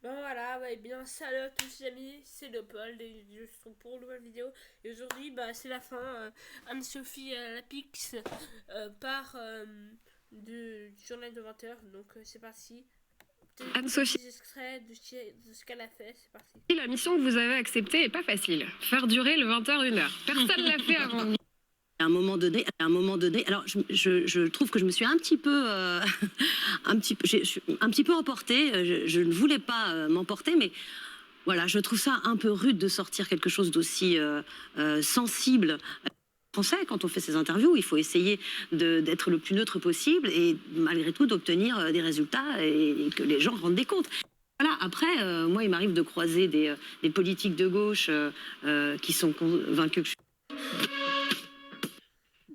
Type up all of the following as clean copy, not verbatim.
Ben voilà, ouais, bien salut à tous les amis, c'est Leopold et je suis pour une nouvelle vidéo. Et aujourd'hui, bah, c'est la fin. Anne-Sophie Lapix part du journal de 20h, donc c'est parti. Anne-Sophie, Des extraits de ce qu'elle a fait, c'est parti. la mission que vous avez acceptée est pas facile. Faire durer le 20h 1h. Personne l'a fait avant. À un moment donné, alors je trouve que je me suis un petit peu, je suis un petit peu emportée. Je ne voulais pas m'emporter, mais voilà, je trouve ça un peu rude de sortir quelque chose d'aussi sensible. Français, quand on fait ces interviews, il faut essayer d'être le plus neutre possible et malgré tout d'obtenir des résultats et que les gens rendent des comptes. Voilà, après, moi, il m'arrive de croiser des politiques de gauche qui sont convaincus que je suis...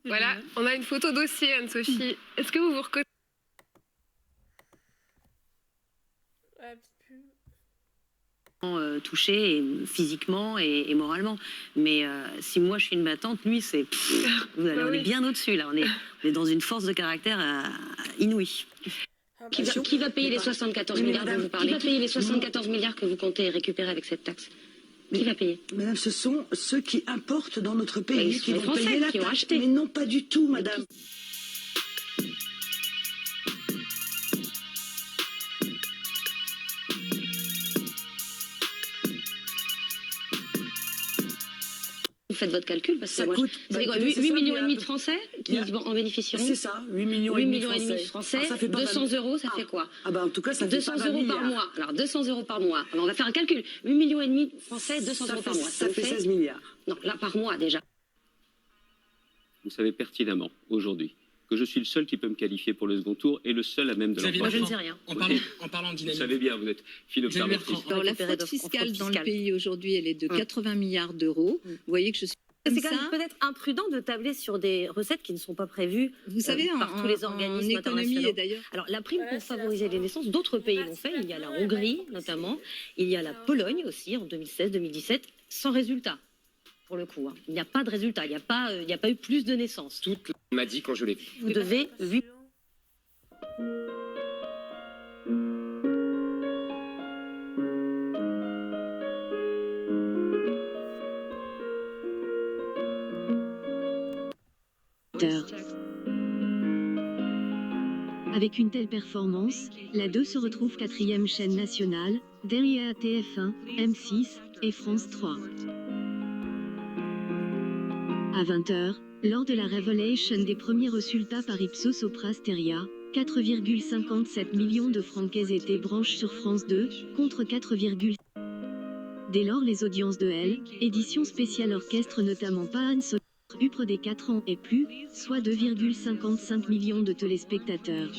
Voilà, on a une photo dossier, Anne-Sophie. Est-ce que vous vous reconnaissez? Ouais, touché physiquement et moralement. Mais si moi je suis une battante, lui c'est... on est bien au-dessus là, on est dans une force de caractère inouïe. Qui va payer les 74 milliards dont vous parlez? Qui va payer les 74 milliards que vous comptez récupérer avec cette taxe? Qui va payer? Madame, ce sont ceux qui importent dans notre pays qui vont payer la qui ont taxe. acheté. Mais non, pas du tout, madame. Vous faites votre calcul parce que Ça moi, coûte, vous savez quoi, c'est 8 ça, millions mais et demi de Français qui en bénéficieront. C'est ça, 8 millions 8 et demi millions et demi de Français, Alors, ça fait pas 200 euros, ça fait quoi? Ah bah en tout cas, ça fait 200 pas 20 euros par milliards. mois. Alors 200 euros par mois. Alors, on va faire un calcul. 8 millions et demi de Français, 200 euros par mois. Ça fait vous 16 milliards. Non, là par mois déjà. Vous savez pertinemment, aujourd'hui, que je suis le seul qui peut me qualifier pour le second tour et le seul à même de Moi je ne sais rien. En parlant de Vous dynamique. savez bien, vous êtes fine Xavier observatrice. Bertrand. Alors, la récupérer fraude de- en fiscale fraude dans le fiscale. pays aujourd'hui, elle est de 80 milliards d'euros. Vous voyez que je suis comme C'est quand même ça. peut-être imprudent de tabler sur des recettes qui ne sont pas prévues Vous savez, par tous les organismes en économie internationaux. et d'ailleurs. Alors la prime Voilà, pour c'est la favoriser fin. les naissances, d'autres pays l'ont fait. Il y a la Hongrie notamment, il y a la Pologne aussi en 2016-2017, sans résultat pour le coup. Il n'y a pas de résultat, il n'y a pas eu plus de naissances. Tout m'a dit quand je l'ai vu. Vous devez 8 Avec une telle performance, la 2 se retrouve quatrième chaîne nationale, derrière TF1, M6 et France 3. À 20h, lors de la révélation des premiers résultats par Ipsos Sopra Steria, 4,57 millions de Français étaient branches sur France 2, contre 4, Dès lors les audiences de L, édition spéciale orchestre notamment pas Anne-Sophie, Upre des 4 ans et plus, soit 2,55 millions de téléspectateurs.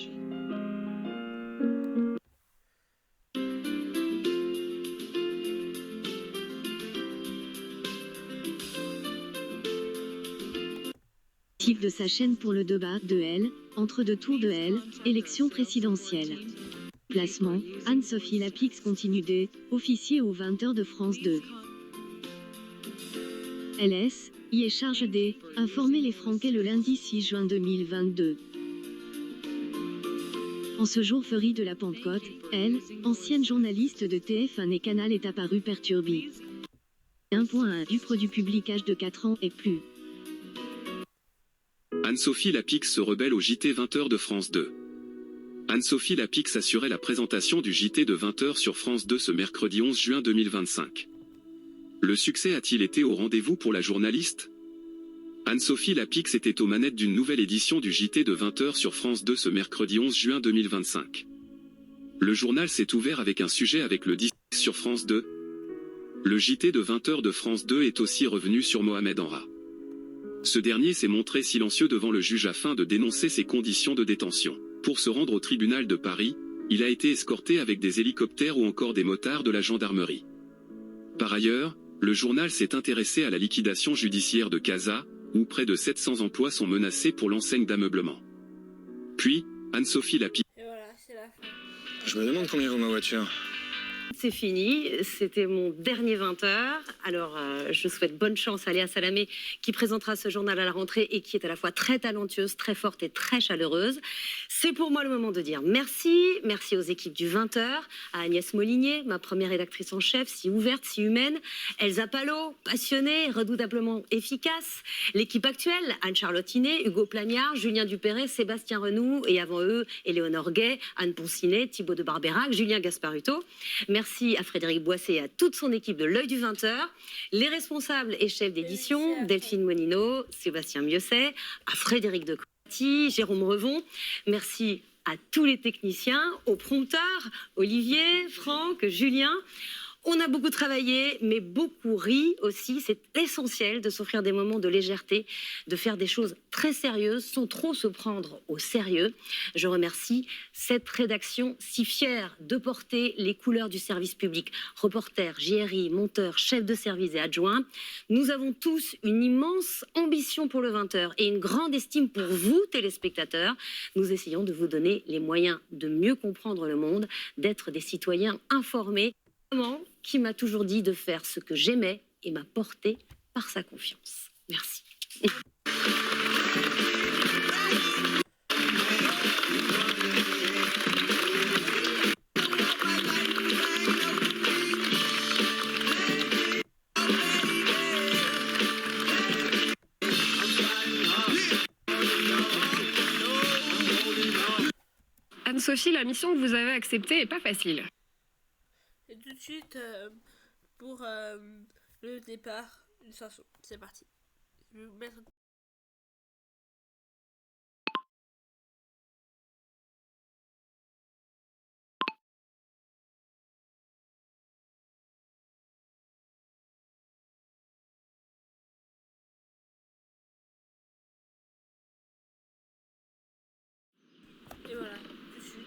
De sa chaîne pour le débat de L, entre deux tours de L, élection présidentielle. Placement, Anne-Sophie Lapix continue des officiers aux 20h de France 2. LS, y est charge des informer les Français le lundi 6 juin 2022. En ce jour férié de la Pentecôte, elle, ancienne journaliste de TF1 et Canal, est apparue perturbée. 1.1 du produit public âge de 4 ans et plus. Anne-Sophie Lapix se rebelle au JT 20h de France 2. Anne-Sophie Lapix assurait la présentation du JT de 20h sur France 2 ce mercredi 11 juin 2025. Le succès a-t-il été au rendez-vous pour la journaliste? Anne-Sophie Lapix était aux manettes d'une nouvelle édition du JT de 20h sur France 2 ce mercredi 11 juin 2025. Le journal s'est ouvert avec un sujet avec le 10 sur France 2. Le JT de 20h de France 2 est aussi revenu sur Mohamed Enra. Ce dernier s'est montré silencieux devant le juge afin de dénoncer ses conditions de détention. Pour se rendre au tribunal de Paris, il a été escorté avec des hélicoptères ou encore des motards de la gendarmerie. Par ailleurs, le journal s'est intéressé à la liquidation judiciaire de Casa, où près de 700 emplois sont menacés pour l'enseigne d'ameublement. Puis, Anne-Sophie Lapix. Et voilà, c'est la fin. Je me demande combien vaut ma voiture. c'est fini. C'était mon dernier 20h. Alors, je souhaite bonne chance à Léa Salamé qui présentera ce journal à la rentrée et qui est à la fois très talentueuse, très forte et très chaleureuse. C'est pour moi le moment de dire merci. Merci aux équipes du 20h, à Agnès Molinier, ma première rédactrice en chef, si ouverte, si humaine, Elsa Palot, passionnée, redoutablement efficace, l'équipe actuelle, Anne-Charlotte Inet, Hugo Plagnard, Julien Dupéret, Sébastien Renoux et avant eux, Éléonore Gay, Anne Poncinet, Thibaut de Barberac, Julien Gasparuto. Merci à Frédéric Boisset et à toute son équipe de l'œil du 20h, les responsables et chefs d'édition, Delphine Monino, Sébastien Miosset, à Frédéric de Coati, Jérôme Revon. Merci à tous les techniciens, aux prompteurs, Olivier, Franck, Julien. On a beaucoup travaillé, mais beaucoup ri aussi. C'est essentiel de s'offrir des moments de légèreté, de faire des choses très sérieuses sans trop se prendre au sérieux. Je remercie cette rédaction si fière de porter les couleurs du service public. Reporters, JRI, monteurs, chefs de service et adjoints. Nous avons tous une immense ambition pour le 20h et une grande estime pour vous, téléspectateurs. Nous essayons de vous donner les moyens de mieux comprendre le monde, d'être des citoyens informés. Maman qui m'a toujours dit de faire ce que j'aimais et m'a porté par sa confiance. Merci. Anne-Sophie, la mission que vous avez acceptée est pas facile. Et tout de suite, pour le départ, une chanson. C'est parti. Je vais vous mettre... Et voilà, tout de suite.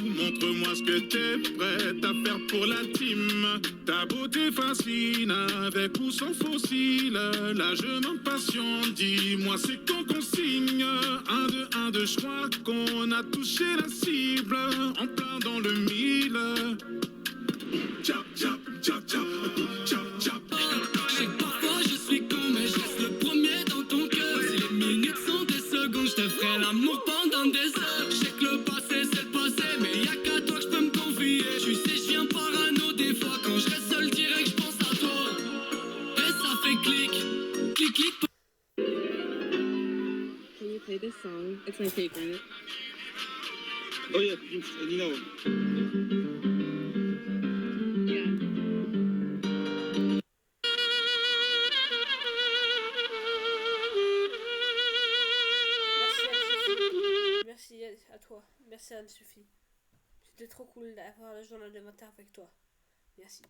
Montre-moi ce que t'es prête à faire pour la team. Ta beauté fascine, avec ou sans fossile. Là je m'impatiente, dis-moi c'est quand qu'on signe. 1, 2, 1, 2, je crois qu'on a touché la cible. En plein dans le mille. Tchap, tchap, tchap, tchap, tchap, tchap. Je sais que parfois je suis con, mais je reste le premier dans ton cœur. Si les minutes sont des secondes, je te ferai l'amour pendant des heures. Je sais que le passé c'est le passé, mais y'a qu'à toi que je peux me confier. Tu sais, je viens parano des fois, quand je reste seul direct, je pense à toi. Et ça fait clic, clic, clic. Can you play this song? It's my favorite. Oh yeah, you know. Merci à toi. Merci Anne-Sophie. C'était trop cool d'avoir le journal de 20h avec toi. Merci.